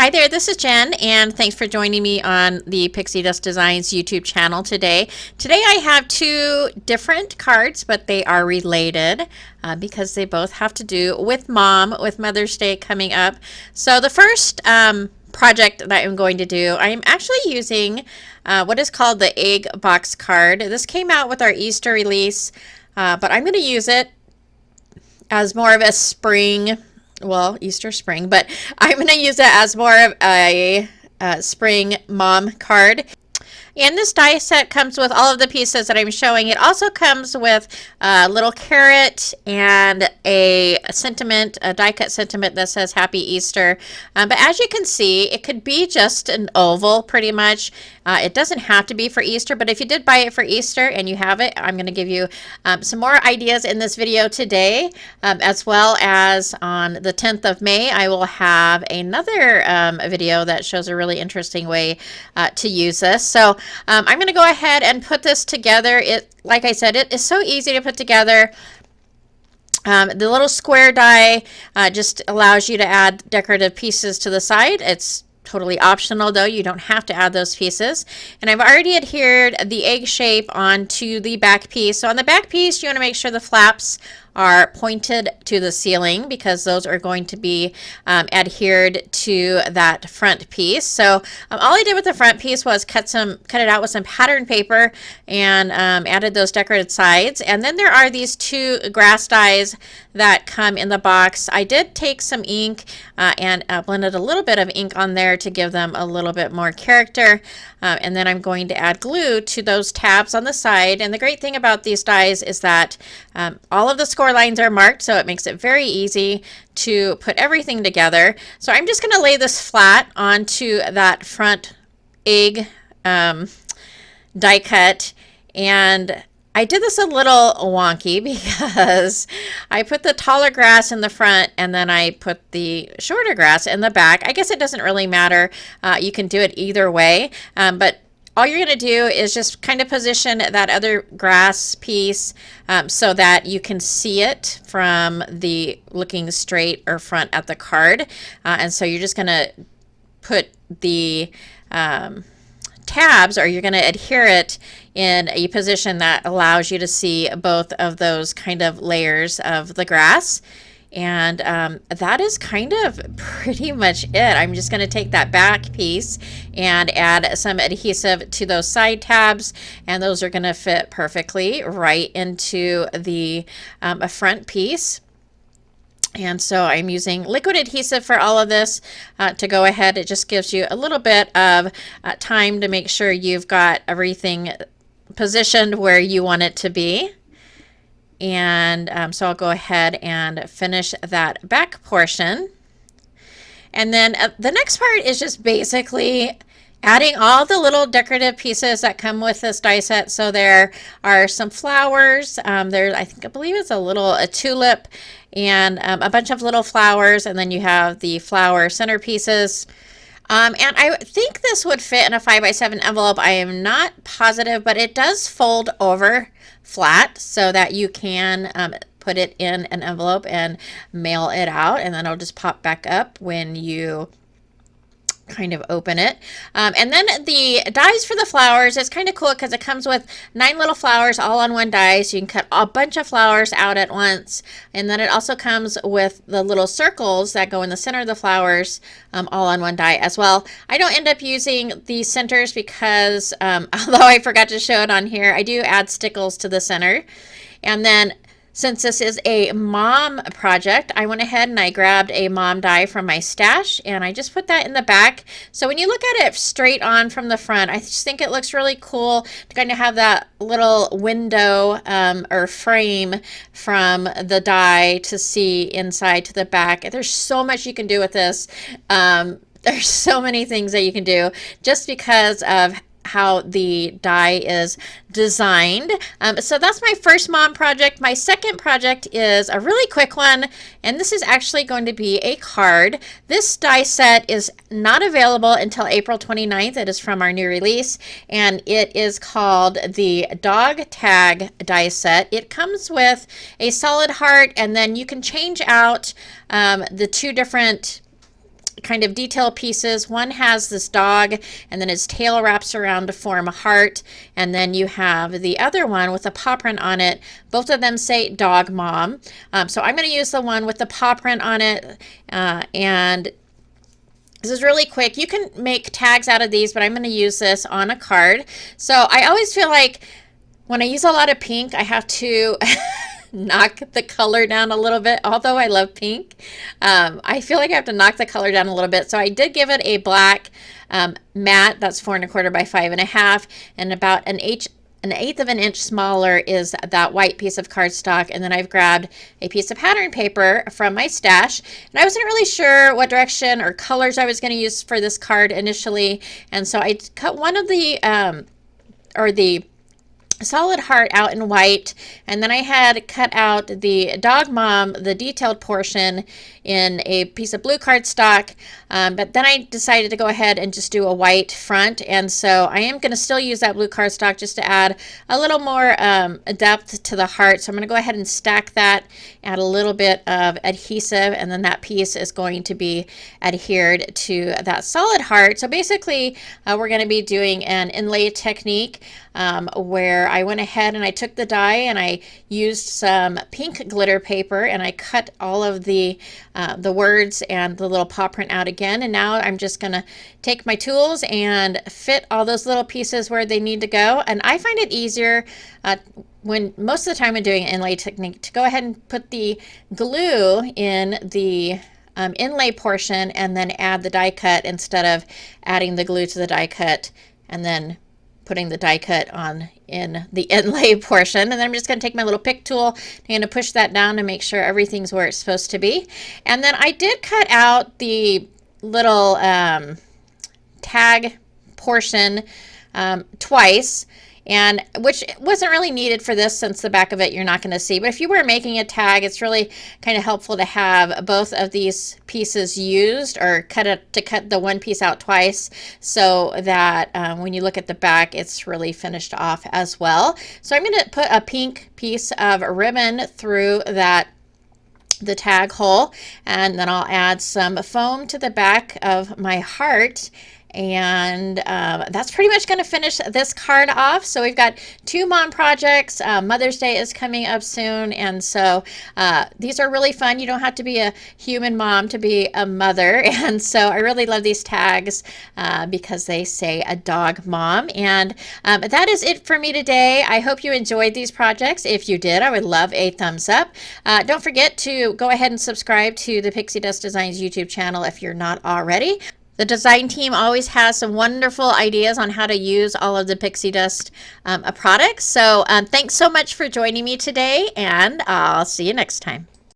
Hi there, this is Jen, and thanks for joining me on the Pixie Dust Designs YouTube channel today. Today I have two different cards, but they are related because they both have to do with Mom, with Mother's Day coming up. So the first project that I'm going to do, I'm actually using what is called the egg box card. This came out with our Easter release, but I'm going to use it as more of a spring, well, Easter spring, but I'm going to use it as more of a spring mom card. And this die set comes with all of the pieces that I'm showing. It also comes with a little carrot and a sentiment, a die cut sentiment that says Happy Easter. But as you can see, it could be just an oval pretty much. It doesn't have to be for Easter, but if you did buy it for Easter and you have it, I'm going to give you some more ideas in this video today, as well as on the 10th of May, I will have another video that shows a really interesting way to use this. So I'm going to go ahead and put this together. Like I said, it is so easy to put together. The little square die just allows you to add decorative pieces to the side. It's totally optional though. You don't have to add those pieces. And I've already adhered the egg shape onto the back piece. So on the back piece, you want to make sure the flaps are pointed to the ceiling because those are going to be adhered to that front piece. So all I did with the front piece was cut it out with some pattern paper and added those decorated sides. And then there are these two grass dies that come in the box. I did take some ink and blended a little bit of ink on there to give them a little bit more character. And then I'm going to add glue to those tabs on the side. And the great thing about these dies is that all of the score lines are marked, so it makes it very easy to put everything together. So I'm just going to lay this flat onto that front egg die cut, and I did this a little wonky because I put the taller grass in the front and then I put the shorter grass in the back. I guess it doesn't really matter. You can do it either way, but all you're going to do is just kind of position that other grass piece so that you can see it from the looking straight or front at the card. And so you're just going to put the tabs, or you're going to adhere it in a position that allows you to see both of those kind of layers of the grass. And that is kind of pretty much it. I'm just going to take that back piece and add some adhesive to those side tabs, and those are going to fit perfectly right into the front piece. And so I'm using liquid adhesive for all of this to go ahead. It just gives you a little bit of time to make sure you've got everything positioned where you want it to be. And so I'll go ahead and finish that back portion. And then the next part is just basically adding all the little decorative pieces that come with this die set. So there are some flowers. I believe it's a tulip and a bunch of little flowers. And then you have the flower centerpieces. And I think this would fit in a 5x7 envelope. I am not positive, but it does fold over flat so that you can put it in an envelope and mail it out, and then it'll just pop back up when you kind of open it. And then the dies for the flowers, it's kind of cool because it comes with 9 little flowers all on one die, so you can cut a bunch of flowers out at once. And then it also comes with the little circles that go in the center of the flowers, all on one die as well. I don't end up using the centers because although I forgot to show it on here, I do add stickles to the center. And then since this is a mom project, I went ahead and I grabbed a mom die from my stash and I just put that in the back. So when you look at it straight on from the front, I just think it looks really cool to kind of have that little window or frame from the die to see inside to the back. There's so much you can do with this. There's so many things that you can do just because of how the die is designed. So that's my first mom project. My second project is a really quick one, and this is actually going to be a card. This die set is not available until April 29th. It is from our new release, and it is called the Dog Tag die set. It comes with a solid heart, and then you can change out the two different kind of detail pieces. One has this dog and then his tail wraps around to form a heart, and then you have the other one with a paw print on it. Both of them say dog mom. So I'm going to use the one with the paw print on it, and this is really quick. You can make tags out of these, but I'm going to use this on a card. So I always feel like when I use a lot of pink, I have to knock the color down a little bit. Although I love pink, I feel like I have to knock the color down a little bit. So I did give it a black matte that's 4 1/4 by 5 1/2, and about an eighth of an inch smaller is that white piece of cardstock. And then I've grabbed a piece of pattern paper from my stash, and I wasn't really sure what direction or colors I was going to use for this card initially, and so I cut one of the solid heart out in white, and then I had cut out the dog mom, the detailed portion, in a piece of blue cardstock, but then I decided to go ahead and just do a white front, and so I am going to still use that blue cardstock just to add a little more depth to the heart. So I'm going to go ahead and stack that, add a little bit of adhesive, and then that piece is going to be adhered to that solid heart. So basically we're going to be doing an inlay technique where I went ahead and I took the die and I used some pink glitter paper and I cut all of the words and the little paw print out again. And now I'm just going to take my tools and fit all those little pieces where they need to go. And I find it easier when most of the time I'm doing an inlay technique to go ahead and put the glue in the inlay portion and then add the die cut instead of adding the glue to the die cut and then putting the die cut on in the inlay portion. And then I'm just going to take my little pick tool and to push that down to make sure everything's where it's supposed to be. And then I did cut out the little tag portion twice, and which wasn't really needed for this since the back of it you're not going to see. But if you were making a tag, it's really kind of helpful to have both of these pieces used, or cut the one piece out twice, so that when you look at the back it's really finished off as well. So I'm going to put a pink piece of ribbon through the tag hole, and then I'll add some foam to the back of my heart. And that's pretty much going to finish this card off. So we've got 2 mom projects. Mother's Day is coming up soon, and so these are really fun. You don't have to be a human mom to be a mother, and so I really love these tags because they say a dog mom. And that is it for me today. I hope you enjoyed these projects. If you did, I would love a thumbs up. Don't forget to go ahead and subscribe to the Pixie Dust Designs YouTube channel if you're not already. The design team always has some wonderful ideas on how to use all of the Pixie Dust products. So thanks so much for joining me today, and I'll see you next time.